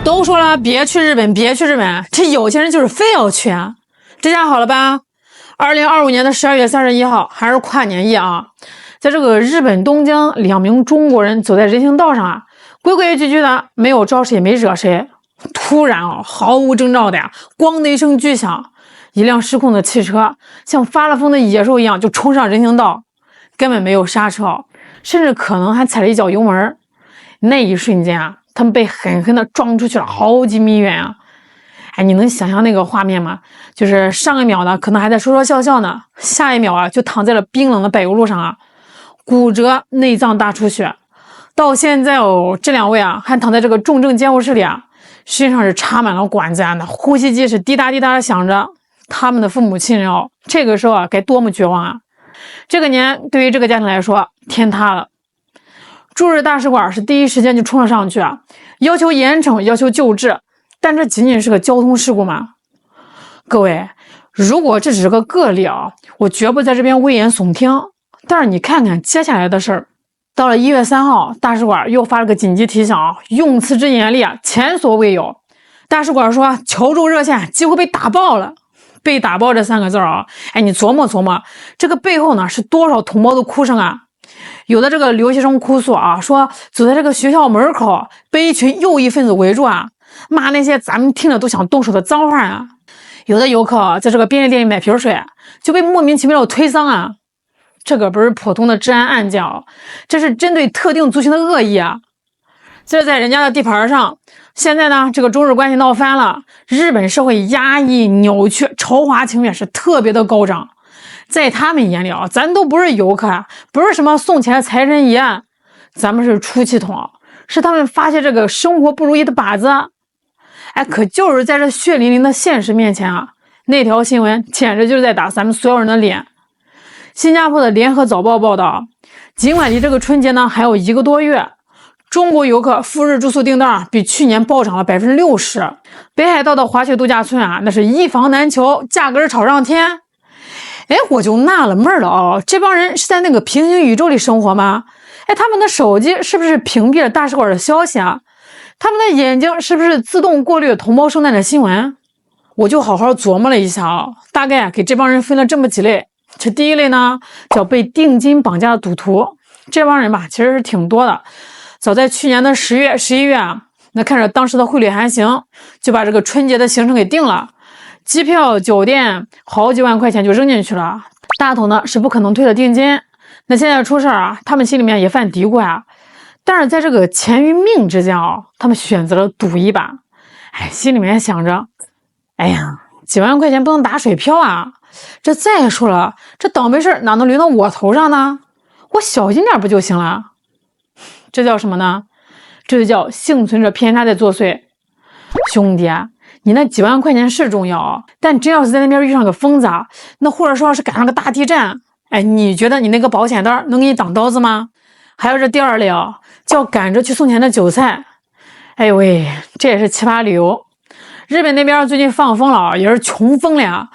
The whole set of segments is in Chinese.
都说了别去日本，别去日本，这有钱人就是非要去啊。这下好了吧？2025年的12月31号，还是跨年夜啊，在这个日本东京，2名中国人走在人行道上啊，规规矩矩的，没有招谁，没惹谁。突然啊，毫无征兆的呀，咣的一声巨响，一辆失控的汽车像发了疯的野兽一样就冲上人行道，根本没有刹车，甚至可能还踩了一脚油门。那一瞬间啊，他们被狠狠地撞出去了好几米远啊！哎，你能想象那个画面吗？就是上一秒呢，可能还在说说笑笑呢，下一秒啊，就躺在了冰冷的柏油路上啊，骨折、内脏大出血。到现在哦，这2位啊，还躺在这个重症监护室里啊，身上是插满了管子啊，那呼吸机是滴答滴答的响着。他们的父母亲人哦，这个时候啊，该多么绝望啊！这个年对于这个家庭来说，天塌了。驻日大使馆是第一时间就冲了上去啊，要求严惩，要求救治。但这仅仅是个交通事故吗？各位，如果这只是个个例啊，我绝不在这边危言耸听。但是你看看接下来的事儿，到了1月3号，大使馆又发了个紧急提醒啊，用词之严厉啊，前所未有。大使馆说求助热线几乎被打爆了。被打爆这3个字啊，哎，你琢磨琢磨，这个背后呢是多少同胞的哭声啊！有的这个留学生哭诉啊，说走在这个学校门口被一群右翼分子围住啊，骂那些咱们听着都想动手的脏话啊。有的游客在这个便利店里买瓶水就被莫名其妙的推搡啊。这个不是普通的治安案件啊，这是针对特定族群的恶意啊。这是在人家的地盘上，现在呢，这个中日关系闹翻了，日本社会压抑、扭曲、仇华情绪是特别的高涨。在他们眼里啊，咱都不是游客，不是什么送钱的财神爷，咱们是出气筒，是他们发泄这个生活不如意的靶子。哎，可就是在这血淋淋的现实面前啊，那条新闻简直就是在打咱们所有人的脸。新加坡的联合早报报道，尽管离这个春节呢还有1个多月，中国游客赴日住宿订单比去年暴涨了60%。北海道的滑雪度假村啊，那是一房难求，价格炒上天。哎，我就纳了闷了哦，这帮人是在那个平行宇宙里生活吗？哎，他们的手机是不是屏蔽了大使馆的消息啊？他们的眼睛是不是自动过滤同胞生态的新闻？我就好好琢磨了一下啊，大概给这帮人分了这么几类。这第一类呢，叫被定金绑架的赌徒。这帮人吧，其实是挺多的。早在去年的10月、11月啊，那看着当时的汇率还行，就把这个春节的行程给定了，机票、酒店好几万块钱就扔进去了，大头呢是不可能退的定金。那现在出事啊，他们心里面也犯嘀咕呀。但是在这个钱与命之间啊，他们选择了赌一把。哎，心里面想着，哎呀，几万块钱不能打水漂啊！这再说了，这倒霉事哪能轮到我头上呢？我小心点不就行了？这叫什么呢？这就叫幸存者偏差在作祟。兄弟啊，你那几万块钱是重要，但真要是在那边遇上个疯子啊，那或者说是赶上个大地震，哎，你觉得你那个保险单能给你挡刀子吗？还有这第2类啊，叫赶着去送钱的韭菜。哎呦喂，这也是奇葩理由。日本那边最近放风了，也是穷疯了呀，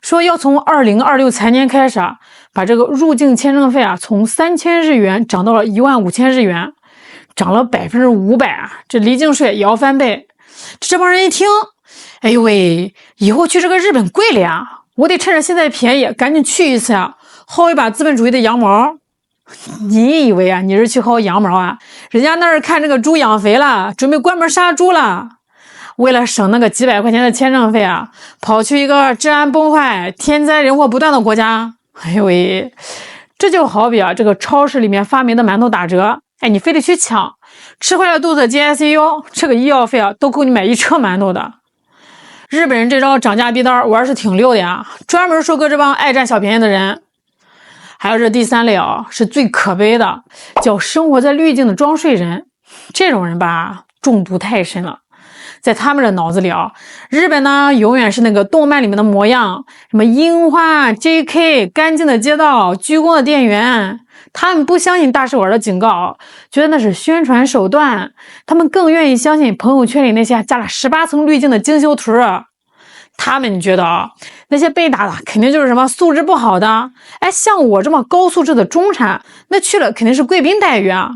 说要从2026财年开始啊，把这个入境签证费啊从3000日元涨到了15000日元，涨了500%啊，这离境税也要翻倍。这帮人一听，哎呦喂，以后去这个日本贵了呀，我得趁着现在便宜赶紧去一次啊，薅一把资本主义的羊毛。你以为啊你是去薅羊毛啊？人家那儿看这个猪养肥了，准备关门杀猪了。为了省那个几百块钱的签证费啊，跑去一个治安崩坏、天灾人祸不断的国家。哎呦喂，这就好比啊，这个超市里面发明的馒头打折，哎，你非得去抢，吃坏了肚子进 ICU， 这个医药费啊都够你买一车馒头的。日本人这招涨价逼单玩是挺溜的呀，专门收割这帮爱占小便宜的人。还有这第3类啊，是最可悲的，叫生活在滤镜的装睡人。这种人吧，中毒太深了。在他们的脑子里啊，日本呢永远是那个动漫里面的模样，什么樱花、JK、干净的街道、鞠躬的店员。他们不相信大使馆的警告，觉得那是宣传手段。他们更愿意相信朋友圈里那些加了18层滤镜的精修图。他们觉得啊，那些被打的肯定就是什么素质不好的。哎，像我这么高素质的中产，那去了肯定是贵宾待遇啊。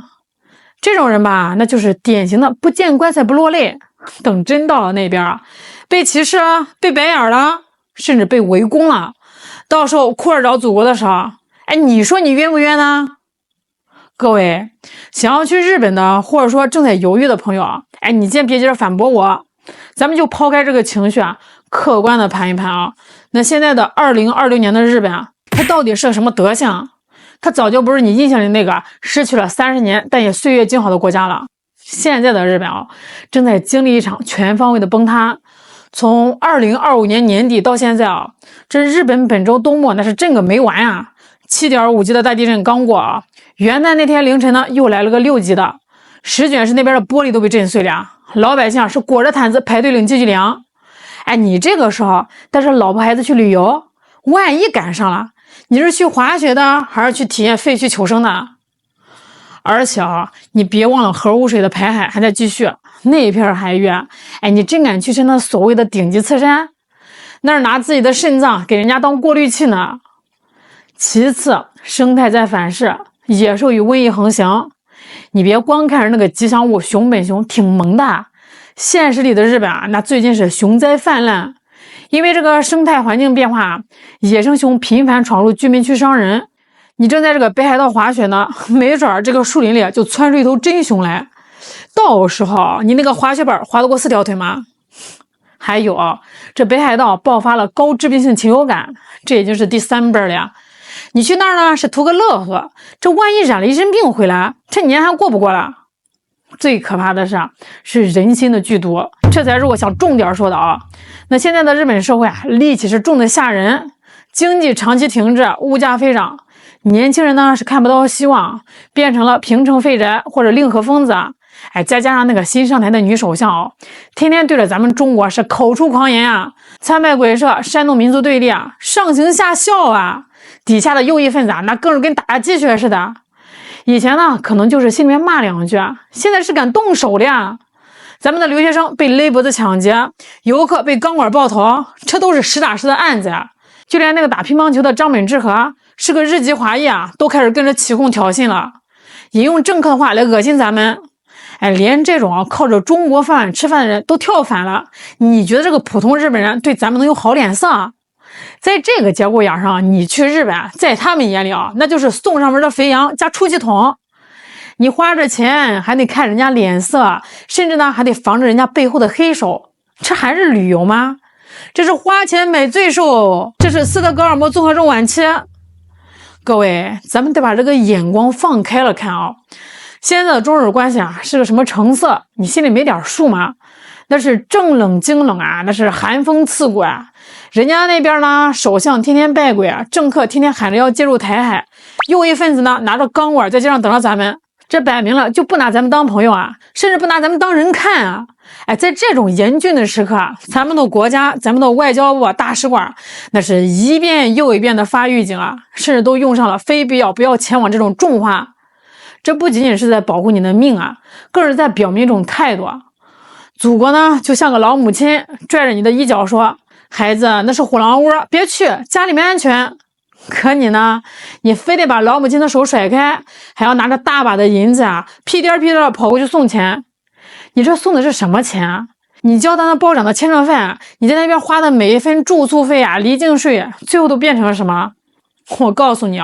这种人吧，那就是典型的不见棺材不落泪。等真到了那边啊，被歧视了，被白眼了，甚至被围攻了，到时候哭着找祖国的时候，哎，你说你冤不冤呢？各位想要去日本的，或者说正在犹豫的朋友啊，哎，你先别急着反驳我，咱们就抛开这个情绪啊，客观的盘一盘啊。那现在的2026年的日本啊，它到底是个什么德行？它早就不是你印象里那个失去了30年但也岁月静好的国家了。现在的日本啊，正在经历一场全方位的崩塌。从2025年年底到现在啊，这日本本周冬末那是震个没完啊！7.5级的大地震刚过啊，元旦那天凌晨呢又来了个6级的，石卷市那边的玻璃都被震碎了，老百姓是裹着毯子排队领救济粮。哎，你这个时候带着老婆孩子去旅游，万一赶上了，你是去滑雪的，还是去体验废墟求生的？而且啊，你别忘了核污水的排海还在继续，那片海域啊，哎，你真敢去吃那所谓的顶级刺身？那是拿自己的肾脏给人家当过滤器呢。其次，生态在反噬，野兽与瘟疫横行。你别光看着那个吉祥物熊本熊挺萌的，现实里的日本啊，那最近是熊灾泛滥。因为这个生态环境变化，野生熊频繁闯入居民区伤人。你正在这个北海道滑雪呢，没准这个树林里就窜出一头真熊来，到时候你那个滑雪板滑得过4条腿吗？还有这北海道爆发了高致病性禽流感，这已经是第3波了呀。你去那儿呢是图个乐呵，这万一染了一身病回来，这年还过不过了？最可怕的是人心的剧毒，这才是我想重点说的啊。那现在的日本社会啊，戾气是重的吓人，经济长期停滞，物价飞涨，年轻人呢是看不到希望，变成了平成废宅或者令和疯子。哎，再加上那个新上台的女首相天天对着咱们中国是口出狂言啊，参拜鬼社，煽动民族对立啊，上行下效啊，底下的右翼分子那更是跟打鸡血似的。以前呢可能就是心里面骂2句，现在是敢动手的呀。咱们的留学生被勒脖子抢劫，游客被钢管爆头，这都是实打实的案子呀。就连那个打乒乓球的张本智和是个日籍华裔啊，都开始跟着起哄挑衅了，引用政客的话来恶心咱们。哎，连这种靠着中国饭碗吃饭的人都跳反了，你觉得这个普通日本人对咱们能有好脸色？在这个节骨眼上，你去日本，在他们眼里那就是送上门的肥羊加出气筒。你花着钱还得看人家脸色，甚至呢还得防着人家背后的黑手，这还是旅游吗？这是花钱买罪受，这是斯德哥尔摩综合症晚期。各位，咱们得把这个眼光放开了看啊。现在的中日关系是个什么成色，你心里没点数吗？那是正冷经冷啊，那是寒风刺骨啊。人家那边呢，首相天天拜鬼，政客天天喊着要介入台海，右翼分子呢拿着钢管在街上等着咱们，这摆明了就不拿咱们当朋友啊，甚至不拿咱们当人看啊。哎，在这种严峻的时刻，咱们的国家，咱们的外交部大使馆，那是一遍又一遍的发预警啊，甚至都用上了非必要不要前往这种重话。这不仅仅是在保护你的命啊，更是在表明一种态度啊。祖国呢，就像个老母亲拽着你的衣角说：“孩子，那是虎狼屋，别去，家里面安全。”可你呢，你非得把老母亲的手甩开，还要拿着大把的银子屁颠屁颠的跑过去送钱。你这送的是什么钱啊？你交他那包长的签证费，你在那边花的每一分住宿费离境税，最后都变成了什么？我告诉你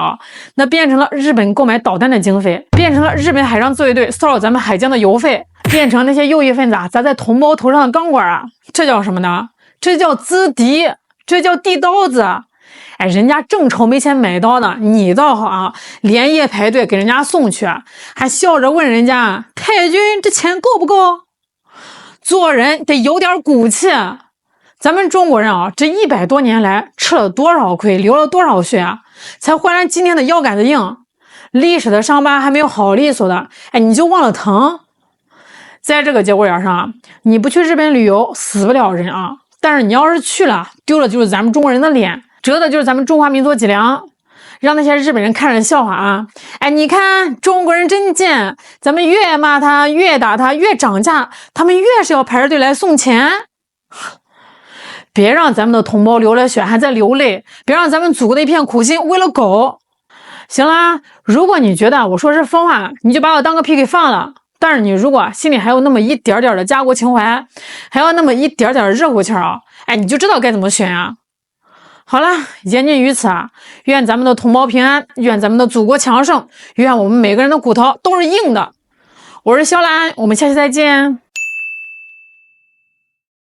那变成了日本购买导弹的经费，变成了日本海上自卫队骚扰咱们海疆的油费，变成那些右翼分子砸在同胞头上的钢管这叫什么呢？这叫资敌，这叫递刀子。哎，人家正愁没钱买刀呢，你倒好连夜排队给人家送去，还笑着问人家太君这钱够不够？做人得有点骨气。咱们中国人这100多年来吃了多少亏，流了多少血才换来今天的腰杆子硬。历史的伤疤还没有好利索的，哎，你就忘了疼。在这个节骨眼上，你不去日本旅游死不了人但是你要是去了，丢了就是咱们中国人的脸，折的就是咱们中华民族脊梁，让那些日本人看着笑话哎，你看中国人真贱，咱们越骂他越打他越涨价，他们越是要排着队来送钱。别让咱们的同胞流了血还在流泪，别让咱们祖国的一片苦心为了狗。行啦，如果你觉得我说是疯话，你就把我当个屁给放了。但是你如果心里还有那么一点点的家国情怀，还有那么一点点的热乎气儿啊，哎，你就知道该怎么选啊。好了，言尽于此啊！愿咱们的同胞平安，愿咱们的祖国强盛，愿我们每个人的骨头都是硬的。我是肖兰，我们下期再见。